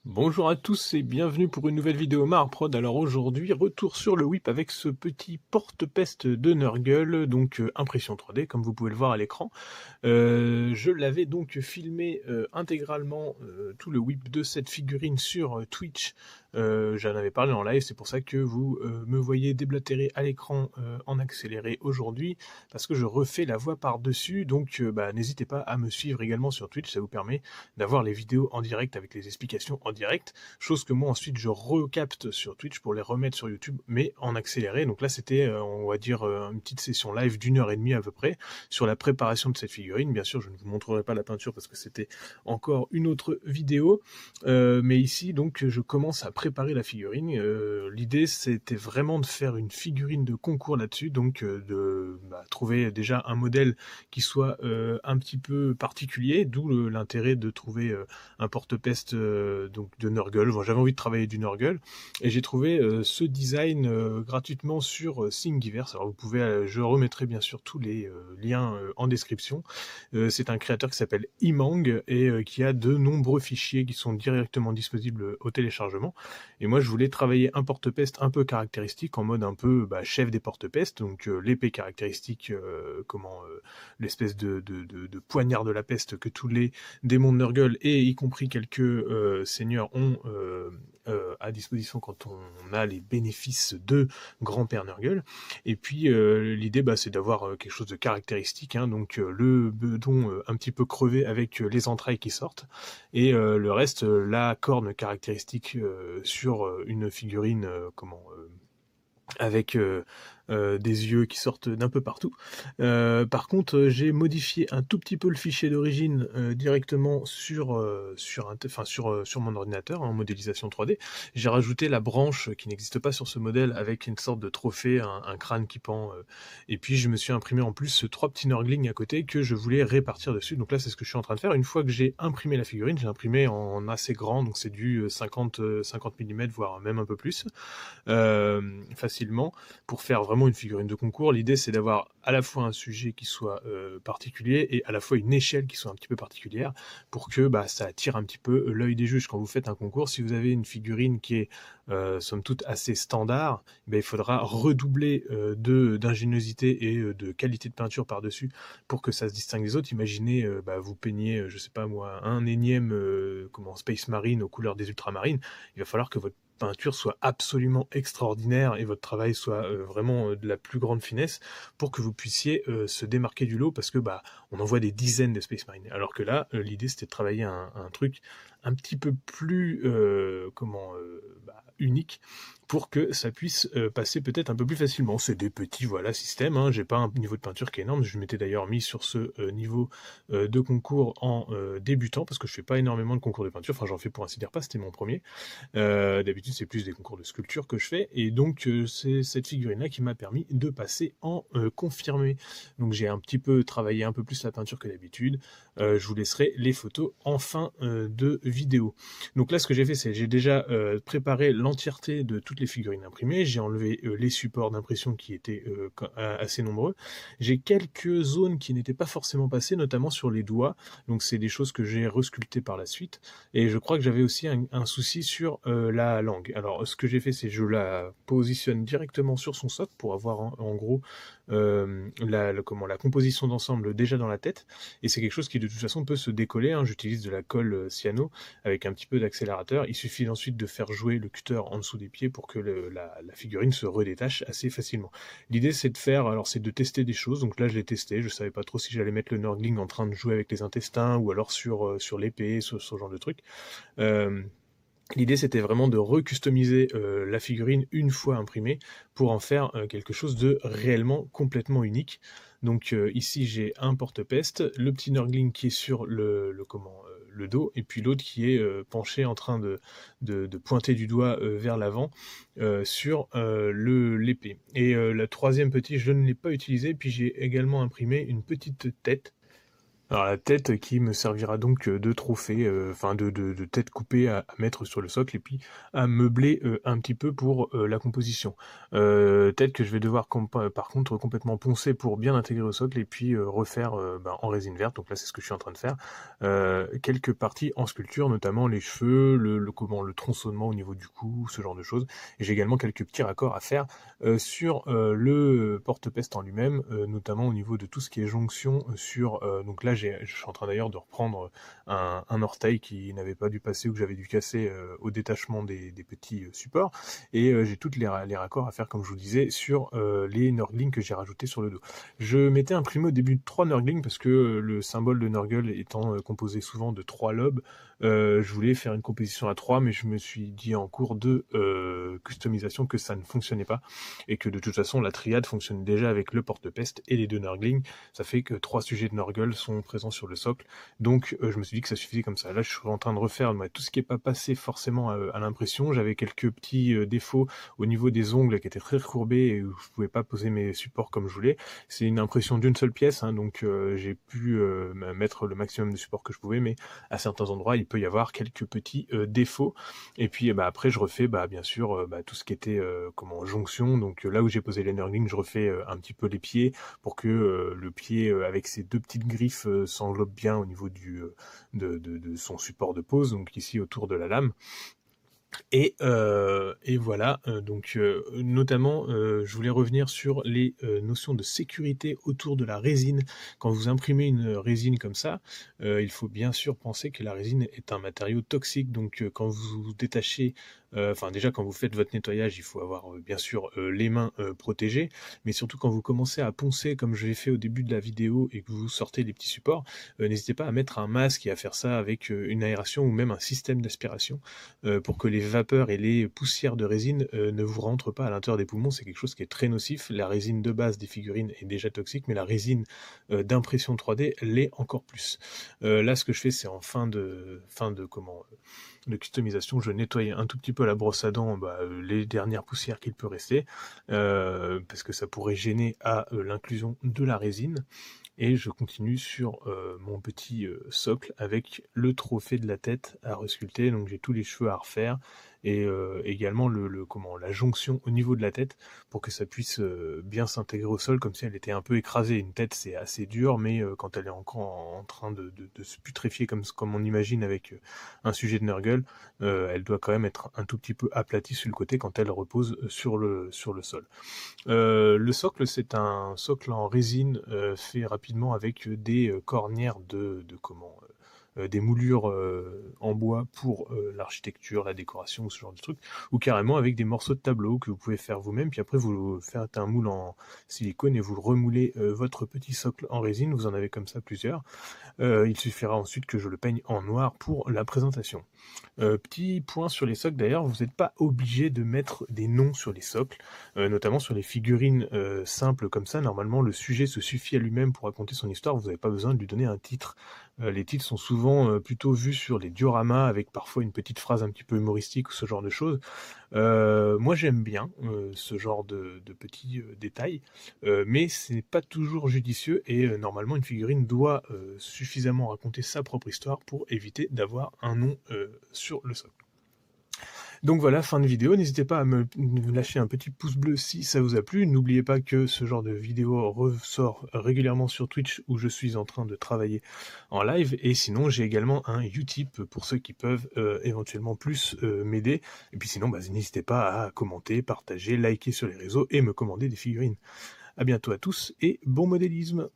Bonjour à tous et bienvenue pour une nouvelle vidéo Marprod. Alors aujourd'hui, retour sur le whip avec ce petit porte-peste de Nurgle, donc impression 3D comme vous pouvez le voir à l'écran. Je l'avais donc filmé intégralement tout le whip de cette figurine sur Twitch. J'en avais parlé en live, c'est pour ça que vous me voyez déblatérer à l'écran en accéléré aujourd'hui, parce que je refais la voix par-dessus, donc n'hésitez pas à me suivre également sur Twitch, ça vous permet d'avoir les vidéos en direct avec les explications en direct, chose que moi ensuite je recapte sur Twitch pour les remettre sur YouTube, mais en accéléré. Donc là c'était, on va dire, une petite session live d'1 heure et demie à peu près, sur la préparation de cette figurine. Bien sûr, je ne vous montrerai pas la peinture parce que c'était encore une autre vidéo, mais ici donc je commence à préparer la figurine. L'idée c'était vraiment de faire une figurine de concours là-dessus, donc de trouver déjà un modèle qui soit un petit peu particulier, d'où l'intérêt de trouver un porte-peste donc de Nurgle. Bon, j'avais envie de travailler du Nurgle et j'ai trouvé ce design gratuitement sur Thingiverse. Alors vous pouvez, je remettrai bien sûr tous les liens en description. C'est un créateur qui s'appelle Imang et qui a de nombreux fichiers qui sont directement disponibles au téléchargement. Et moi je voulais travailler un porte-peste un peu caractéristique en mode un peu chef des porte-pestes, donc l'épée caractéristique, l'espèce de poignard de la peste que tous les démons de Nurgle et y compris quelques seigneurs ont à disposition quand on a les bénéfices de Grand-Père Nurgle. Et puis l'idée c'est d'avoir quelque chose de caractéristique, hein, donc le bedon un petit peu crevé avec les entrailles qui sortent, et le reste, la corne caractéristique sur une figurine avec des yeux qui sortent d'un peu partout. Par contre, j'ai modifié un tout petit peu le fichier d'origine directement sur mon ordinateur en modélisation 3D. J'ai rajouté la branche qui n'existe pas sur ce modèle avec une sorte de trophée, un crâne qui pend, et puis je me suis imprimé en plus 3 petits Nurglings à côté que je voulais répartir dessus. Donc là, c'est ce que je suis en train de faire. Une fois que j'ai imprimé la figurine, j'ai imprimé en assez grand, donc c'est du 50 mm, voire même un peu plus, facilement, pour faire vraiment une figurine de concours. L'idée c'est d'avoir à la fois un sujet qui soit particulier et à la fois une échelle qui soit un petit peu particulière pour que ça attire un petit peu l'œil des juges quand vous faites un concours. Si vous avez une figurine qui est somme toute assez standard, il faudra redoubler d'ingéniosité et de qualité de peinture par-dessus pour que ça se distingue des autres. Imaginez vous peignez, je sais pas moi, un énième Space Marine aux couleurs des ultramarines, il va falloir que votre peinture soit absolument extraordinaire et votre travail soit vraiment de la plus grande finesse pour que vous puissiez se démarquer du lot, parce que on en voit des dizaines de Space Marine, alors que là l'idée c'était de travailler un truc un petit peu plus unique pour que ça puisse passer peut-être un peu plus facilement. C'est des petits systèmes, hein. J'ai pas un niveau de peinture qui est énorme, je m'étais d'ailleurs mis sur ce niveau de concours en débutant, parce que je fais pas énormément de concours de peinture, enfin j'en fais pour ainsi dire pas, c'était mon premier. D'habitude c'est plus des concours de sculpture que je fais, et donc c'est cette figurine là qui m'a permis de passer en confirmé. Donc j'ai un petit peu travaillé un peu plus la peinture que d'habitude. Je vous laisserai les photos en fin de vidéo. Donc là ce que j'ai fait, c'est j'ai déjà préparé l'entièreté de toutes les figurines imprimées, j'ai enlevé les supports d'impression qui étaient assez nombreux. J'ai quelques zones qui n'étaient pas forcément passées, notamment sur les doigts, donc c'est des choses que j'ai resculptées par la suite. Et je crois que j'avais aussi un souci sur la langue. Alors ce que j'ai fait, c'est je la positionne directement sur son socle pour avoir en gros la composition d'ensemble déjà dans la tête, et c'est quelque chose qui de toute façon peut se décoller, hein. J'utilise de la colle cyano avec un petit peu d'accélérateur. Il suffit ensuite de faire jouer le cutter en dessous des pieds pour que la figurine se redétache assez facilement. L'idée c'est de tester des choses. Donc là je l'ai testé, je savais pas trop si j'allais mettre le Nurgling en train de jouer avec les intestins ou alors sur l'épée, sur ce genre de truc. L'idée c'était vraiment de recustomiser la figurine une fois imprimée pour en faire quelque chose de réellement complètement unique. Donc ici j'ai un porte-peste, le petit Nurgling qui est sur le dos, et puis l'autre qui est penché en train de pointer du doigt vers l'avant sur l'épée. Et la troisième petit, je ne l'ai pas utilisé, puis j'ai également imprimé une petite tête Alors la tête qui me servira donc de trophée, enfin de tête coupée à mettre sur le socle et puis à meubler un petit peu pour la composition. Tête que je vais devoir par contre complètement poncer pour bien intégrer au socle et puis refaire en résine verte. Donc là c'est ce que je suis en train de faire. Quelques parties en sculpture, notamment les cheveux, le tronçonnement au niveau du cou, ce genre de choses. Et j'ai également quelques petits raccords à faire sur le porte-peste en lui-même, notamment au niveau de tout ce qui est jonction sur donc là je suis en train d'ailleurs de reprendre un orteil qui n'avait pas dû passer ou que j'avais dû casser au détachement des petits supports, et j'ai toutes les raccords à faire, comme je vous disais, sur les Nurgling que j'ai rajoutés sur le dos. Je m'étais imprimé au début de 3 Nurgling parce que le symbole de Nurgle étant composé souvent de 3 lobes, je voulais faire une composition à 3, mais je me suis dit en cours de customisation que ça ne fonctionnait pas, et que de toute façon la triade fonctionne déjà avec le porte-peste et les 2 Nurgling. Ça fait que 3 sujets de Nurgle sont présents sur le socle, donc je me suis dit que ça suffisait comme ça. Là je suis en train de refaire tout ce qui n'est pas passé forcément à l'impression. J'avais quelques petits défauts au niveau des ongles qui étaient très recourbés et où je pouvais pas poser mes supports comme je voulais. C'est une impression d'une seule pièce, hein, donc j'ai pu mettre le maximum de supports que je pouvais, mais à certains endroits il peut y avoir quelques petits défauts. Et puis après je refais bien sûr tout ce qui était jonction. Donc là où j'ai posé les Nurgling, je refais un petit peu les pieds pour que le pied avec ses 2 petites griffes s'englobe bien au niveau de son support de pose, donc ici autour de la lame. Et voilà, donc notamment, je voulais revenir sur les notions de sécurité autour de la résine. Quand vous imprimez une résine comme ça, il faut bien sûr penser que la résine est un matériau toxique. Donc quand vous détachez, enfin déjà quand vous faites votre nettoyage, il faut avoir bien sûr les mains protégées, mais surtout quand vous commencez à poncer comme je l'ai fait au début de la vidéo et que vous sortez les petits supports, n'hésitez pas à mettre un masque et à faire ça avec une aération ou même un système d'aspiration pour que les vapeurs et les poussières de résine ne vous rentrent pas à l'intérieur des poumons. C'est quelque chose qui est très nocif. La résine de base des figurines est déjà toxique, mais la résine d'impression 3D l'est encore plus. Là, ce que je fais, c'est en fin de customisation, je nettoie un tout petit peu à la brosse à dents les dernières poussières qu'il peut rester, parce que ça pourrait gêner à l'inclusion de la résine. Et je continue sur mon petit socle avec le trophée de la tête à resculpter. Donc j'ai tous les cheveux à refaire, et également la jonction au niveau de la tête pour que ça puisse bien s'intégrer au sol, comme si elle était un peu écrasée. Une tête c'est assez dur, mais quand elle est encore en train de se putréfier comme on imagine avec un sujet de Nurgle, elle doit quand même être un tout petit peu aplatie sur le côté quand elle repose sur le sol. Le socle, c'est un socle en résine fait rapidement avec des cornières des moulures en bois pour l'architecture, la décoration ou ce genre de truc, ou carrément avec des morceaux de tableau que vous pouvez faire vous-même, puis après vous faites un moule en silicone et vous le remoulez votre petit socle en résine. Vous en avez comme ça plusieurs. Il suffira ensuite que je le peigne en noir pour la présentation. Petit point sur les socles d'ailleurs, vous n'êtes pas obligé de mettre des noms sur les socles, notamment sur les figurines simples comme ça. Normalement, le sujet se suffit à lui-même pour raconter son histoire, vous n'avez pas besoin de lui donner un titre. Les titres sont souvent plutôt vus sur les dioramas, avec parfois une petite phrase un petit peu humoristique ou ce genre de choses. Moi j'aime bien ce genre de petits détails, mais c'est pas toujours judicieux, et normalement une figurine doit suffisamment raconter sa propre histoire pour éviter d'avoir un nom sur le socle. Donc voilà, fin de vidéo. N'hésitez pas à me lâcher un petit pouce bleu si ça vous a plu. N'oubliez pas que ce genre de vidéo ressort régulièrement sur Twitch, où je suis en train de travailler en live. Et sinon, j'ai également un Utip pour ceux qui peuvent éventuellement plus m'aider. Et puis sinon, n'hésitez pas à commenter, partager, liker sur les réseaux et me commander des figurines. À bientôt à tous et bon modélisme!